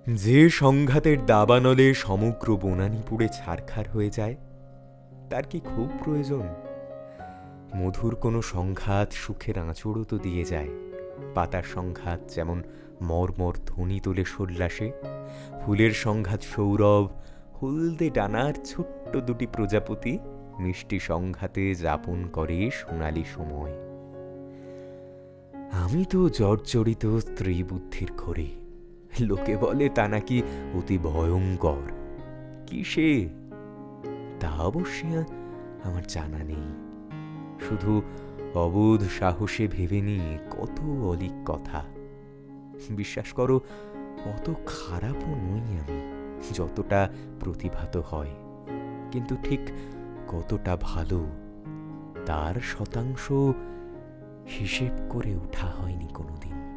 যে সংঘাতের দাবানলে সমগ্র বনানী পুড়ে ছারখার হয়ে যায়, তার কি খুব প্রয়োজন? মধুর কোনো সংঘাত সুখের আঁচড়ও তো দিয়ে যায়। পাতার সংঘাত যেমন মর্মর ধ্বনি তোলে সল্লাসে, ফুলের সংঘাত সৌরভ, হলদে ডানার ছোট্ট দুটি প্রজাপতি মিষ্টি সংঘাতে যাপন করে সোনালি সময়। আমি তো জর্জরিত স্ত্রী বুদ্ধির ঘরে। লোকে বলে তা নাকি অতি ভয়ঙ্কর। কি সে? তা অবশ্য আমার জানা নেই। শুধু অবোধ সাহসে ভেবে নিয়ে কত অলিক কথা। বিশ্বাস করো, অত খারাপও নই আমি, যতটা প্রতিভাত হয়। কিন্তু ঠিক কতটা ভালো, তার শতাংশ হিসেব করে ওঠা হয়নি কোনোদিন।